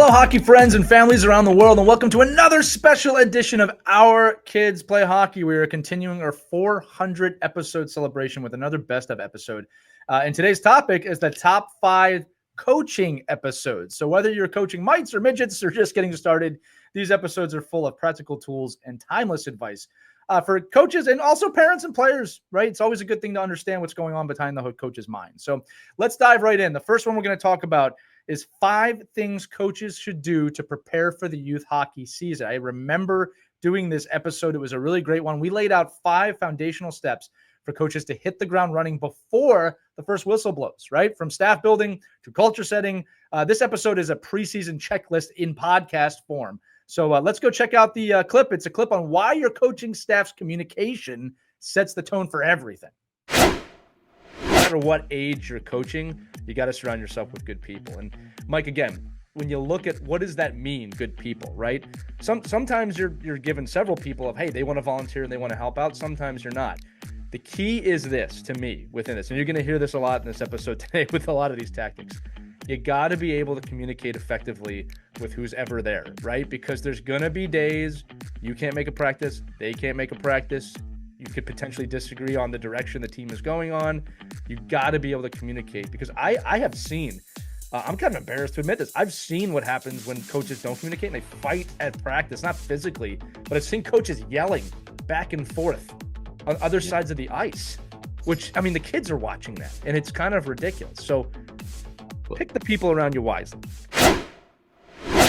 Hello, hockey friends and families around the world, and welcome to another special edition of Our Kids Play Hockey. We are continuing our 400 episode celebration with another best of episode. And today's topic is the top 5 coaching episodes. So whether you're coaching mites or midgets or just getting started, these episodes are full of practical tools and timeless advice for coaches and also parents and players, right? It's always a good thing to understand what's going on behind the coach's mind. So let's dive right in. The first one we're going to talk about is 5 things coaches should do to prepare for the youth hockey season. I remember doing this episode. It was a really great one. We laid out 5 foundational steps for coaches to hit the ground running before the first whistle blows, right? From staff building to culture setting. This episode is a preseason checklist in podcast form. So let's go check out the clip. It's a clip on why your coaching staff's communication sets the tone for everything. No matter what age you're coaching, you got to surround yourself with good people. And Mike, again, when you look at what does that mean, good people, right? Sometimes you're given several people of, hey, they want to volunteer and they want to help out. Sometimes you're not. The key is this to me within this, and you're going to hear this a lot in this episode today with a lot of these tactics. You got to be able to communicate effectively with who's ever there, right? Because there's going to be days you can't make a practice, they can't make a practice. You could potentially disagree on the direction the team is going on. You got to be able to communicate, because I have seen, I'm kind of embarrassed to admit this, I've seen what happens when coaches don't communicate and they fight at practice, not physically, but I've seen coaches yelling back and forth on other sides of the ice, which, I mean, the kids are watching that, and it's kind of ridiculous. So pick the people around you wisely.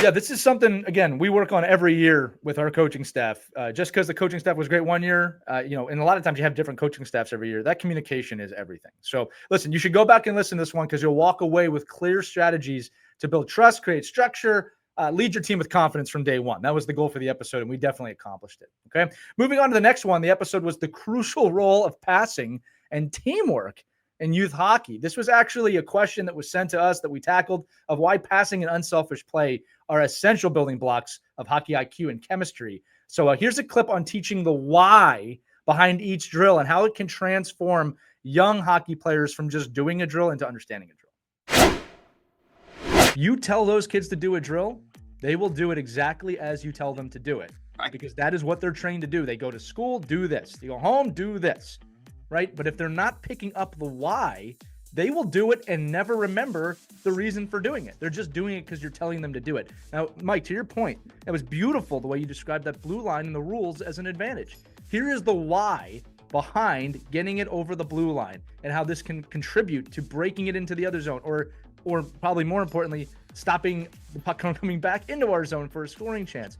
Yeah, this is something, again, we work on every year with our coaching staff. Just because the coaching staff was great one year, and a lot of times you have different coaching staffs every year. That communication is everything. So listen, you should go back and listen to this one, because you'll walk away with clear strategies to build trust, create structure, lead your team with confidence from day one. That was the goal for the episode, and we definitely accomplished it. Okay, moving on to the next one. The episode was the crucial role of passing and teamwork in youth hockey. This was actually a question that was sent to us that we tackled, of why passing and unselfish play are essential building blocks of hockey IQ and chemistry. So here's a clip on teaching the why behind each drill and how it can transform young hockey players from just doing a drill into understanding a drill. If you tell those kids to do a drill, they will do it exactly as you tell them to do it, because that is what they're trained to do. They go to school, do this. They go home, do this. Right? But if they're not picking up the why, they will do it and never remember the reason for doing it. They're just doing it because you're telling them to do it. Now, Mike, to your point, it was beautiful the way you described that blue line and the rules as an advantage. Here is the why behind getting it over the blue line and how this can contribute to breaking it into the other zone, or probably more importantly, stopping the puck coming back into our zone for a scoring chance.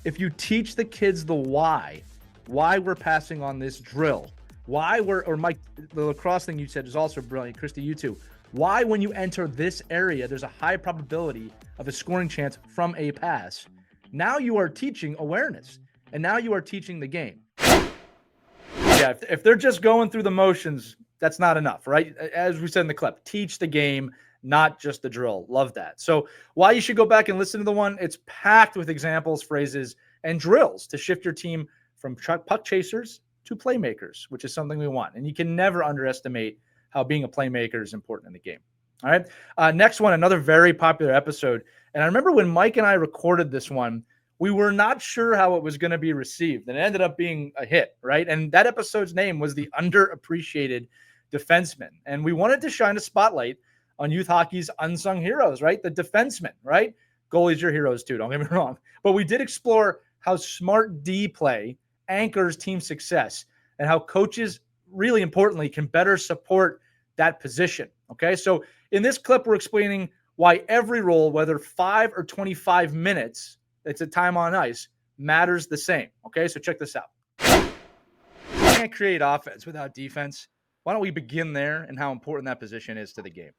If you teach the kids the why we're passing on this drill, why or Mike, the lacrosse thing you said is also brilliant. Christy, you too. Why, when you enter this area, there's a high probability of a scoring chance from a pass. Now you are teaching awareness, and now you are teaching the game. Yeah, if they're just going through the motions, that's not enough, right? As we said in the clip, teach the game, not just the drill. Love that. So why you should go back and listen to the one, it's packed with examples, phrases, and drills to shift your team from puck chasers to playmakers, which is something we want. And you can never underestimate how being a playmaker is important in the game. All right. Next one, another very popular episode. And I remember when Mike and I recorded this one, we were not sure how it was going to be received. And it ended up being a hit, right? And that episode's name was the underappreciated defenseman. And we wanted to shine a spotlight on youth hockey's unsung heroes, right? The defensemen, right? Goalies are heroes too, don't get me wrong. But we did explore how smart D play anchors team success and how coaches, really importantly, can better support that position. Okay, so in this clip, we're explaining why every role, whether 5 or 25 minutes, it's a time on ice, matters the same. Okay, so check this out. You can't create offense without defense. Why don't we begin there and how important that position is to the game?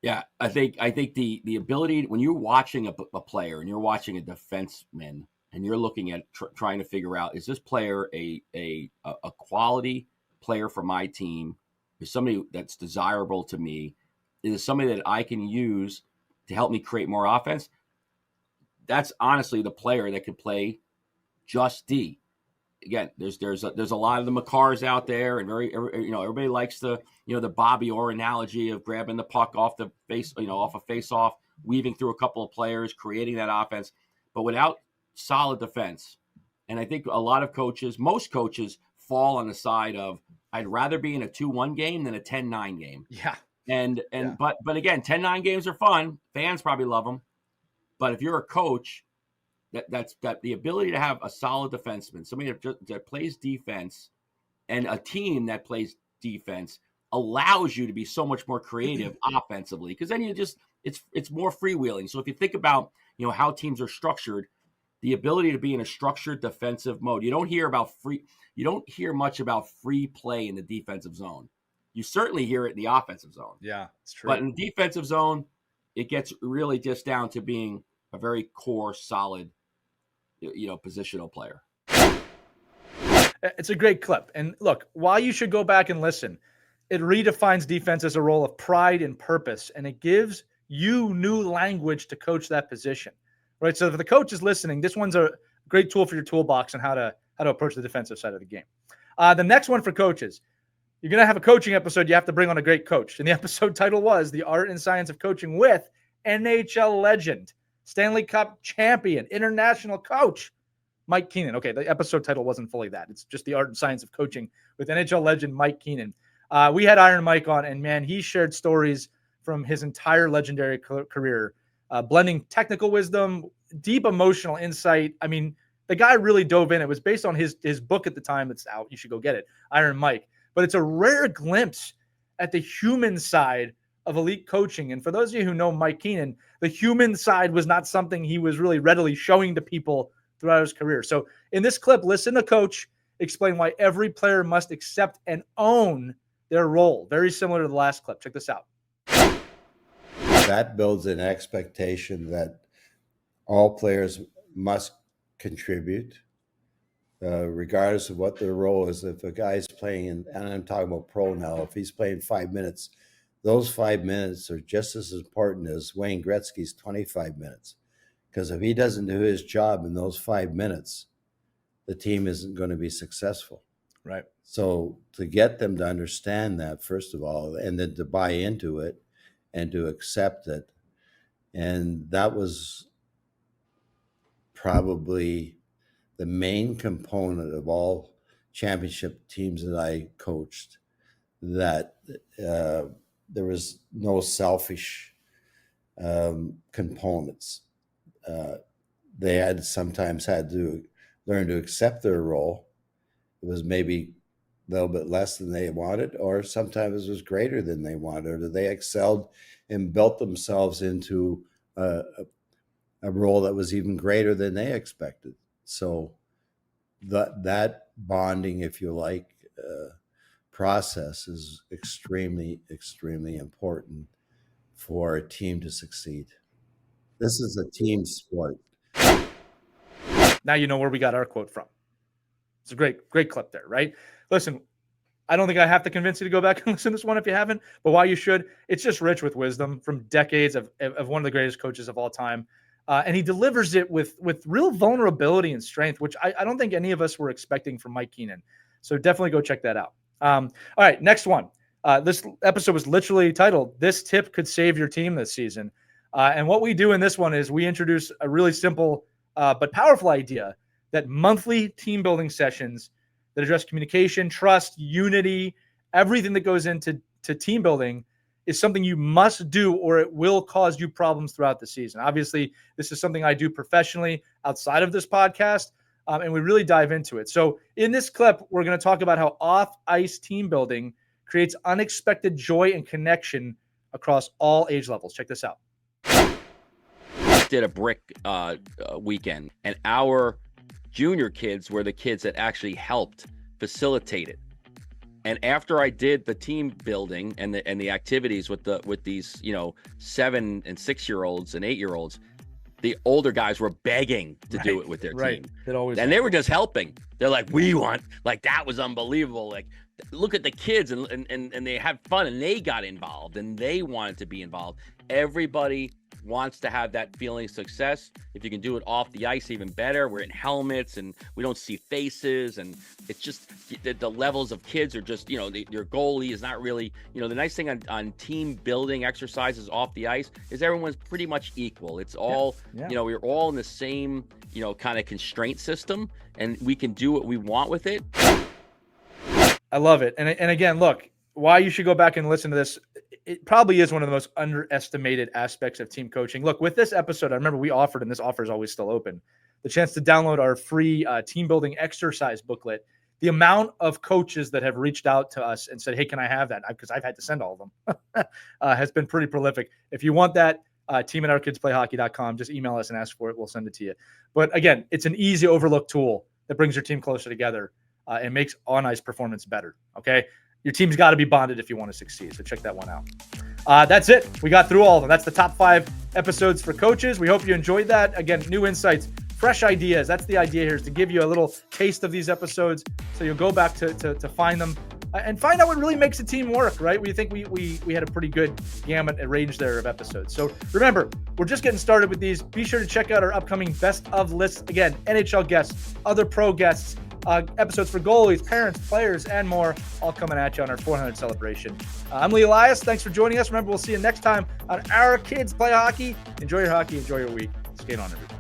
Yeah, I think the ability, when you're watching a player and you're watching a defenseman and you're looking at trying to figure out, is this player a quality player for my team? Is somebody that's desirable to me? Is it somebody that I can use to help me create more offense? That's honestly the player that could play just D. Again, there's a lot of the Makars out there, and everybody likes the Bobby Orr analogy of grabbing the puck off the face, off a face-off. weaving through a couple of players, creating that offense. But without solid defense, and I think a lot of coaches, most coaches, fall on the side of, I'd rather be in a 2-1 game than a 10-9 game. Yeah. But again, 10-9 games are fun. Fans probably love them. But if you're a coach, that's the ability to have a solid defenseman, somebody that plays defense, and a team that plays defense allows you to be so much more creative offensively, because then it's more freewheeling. So if you think about how teams are structured, the ability to be in a structured defensive mode, you don't hear much about free play in the defensive zone. You certainly hear it in the offensive zone. Yeah, it's true. But in the defensive zone, it gets really just down to being a very core, solid, positional player. It's a great clip. And look, while you should go back and listen, it redefines defense as a role of pride and purpose, and it gives you new language to coach that position, right? So if the coach is listening, this one's a great tool for your toolbox on how to approach the defensive side of the game. The next one for coaches, you're going to have a coaching episode. You have to bring on a great coach. And the episode title was The Art and Science of Coaching with NHL legend, Stanley Cup champion, international coach, Mike Keenan. Okay, the episode title wasn't fully that. It's just The Art and Science of Coaching with NHL legend Mike Keenan. We had Iron Mike on, and man, he shared stories from his entire legendary career, blending technical wisdom, deep emotional insight. I mean, the guy really dove in. It was based on his book at the time that's out. You should go get it, Iron Mike. But it's a rare glimpse at the human side of elite coaching. And for those of you who know Mike Keenan, the human side was not something he was really readily showing to people throughout his career. So in this clip, listen to Coach explain why every player must accept and own their role. Very similar to the last clip. Check this out. That builds an expectation that all players must contribute, regardless of what their role is. If a guy's playing, and I'm talking about pro now, if he's playing 5 minutes, those 5 minutes are just as important as Wayne Gretzky's 25 minutes. Because if he doesn't do his job in those 5 minutes, the team isn't going to be successful. Right. So to get them to understand that, first of all, and then to buy into it and to accept it. And that was probably the main component of all championship teams that I coached, that there was no selfish components. They had sometimes had to learn to accept their role. It was maybe a little bit less than they wanted, or sometimes it was greater than they wanted, or they excelled and built themselves into a role that was even greater than they expected. So that bonding, if you like, process is extremely, extremely important for a team to succeed. This is a team sport. Now you know where we got our quote from. It's a great clip there, right? Listen, I don't think I have to convince you to go back and listen to this one if you haven't, but why you should. It's just rich with wisdom from decades of one of the greatest coaches of all time. And he delivers it with real vulnerability and strength, which I don't think any of us were expecting from Mike Keenan. So definitely go check that out. All right, next one. This episode was literally titled, "This Tip Could Save Your Team This Season." And what we do in this one is we introduce a really simple but powerful idea that monthly team building sessions that address communication, trust, unity, everything that goes into team building is something you must do, or it will cause you problems throughout the season. Obviously, this is something I do professionally outside of this podcast, and we really dive into it. So in this clip, we're going to talk about how off-ice team building creates unexpected joy and connection across all age levels. Check this out. Did a brick weekend, and our junior kids were the kids that actually helped facilitate it. And after I did the team building and the activities with these 7 and 6 year olds and 8 year olds, the older guys were begging to do it with their team. And they were just helping. They're like, we want, like, that was unbelievable. Like, look at the kids, and they had fun, and they got involved, and they wanted to be involved. Everybody wants to have that feeling of success. If you can do it off the ice, even better. We're in helmets and we don't see faces, and it's just the levels of kids are just, your goalie is not really, the nice thing on team building exercises off the ice is everyone's pretty much equal. It's all, we're all in the same, kind of constraint system, and we can do what we want with it. I love it. And again, look, why you should go back and listen to this. It probably is one of the most underestimated aspects of team coaching. Look, with this episode, I remember we offered, and this offer is always still open, the chance to download our free team building exercise booklet. The amount of coaches that have reached out to us and said, hey, can I have that? Because I've had to send all of them, has been pretty prolific. If you want that, team@ourkidsplayhockey.com, just email us and ask for it. We'll send it to you. But again, it's an easy overlooked tool that brings your team closer together and makes on-ice performance better, okay? Your team's got to be bonded if you want to succeed, so check that one out. That's it. We got through all of them. That's the top 5 episodes for coaches. We hope you enjoyed that. Again, new insights, fresh ideas. That's the idea here, is to give you a little taste of these episodes so you'll go back to find them and find out what really makes a team work, right? We think we had a pretty good gamut and range there of episodes. So remember, we're just getting started with these. Be sure to check out our upcoming best of lists. Again, NHL guests, other pro guests, episodes for goalies, parents, players, and more, all coming at you on our 400 celebration. I'm Lee Elias. Thanks for joining us. Remember, we'll see you next time on Our Kids Play Hockey. Enjoy your hockey. Enjoy your week. Skate on, everybody.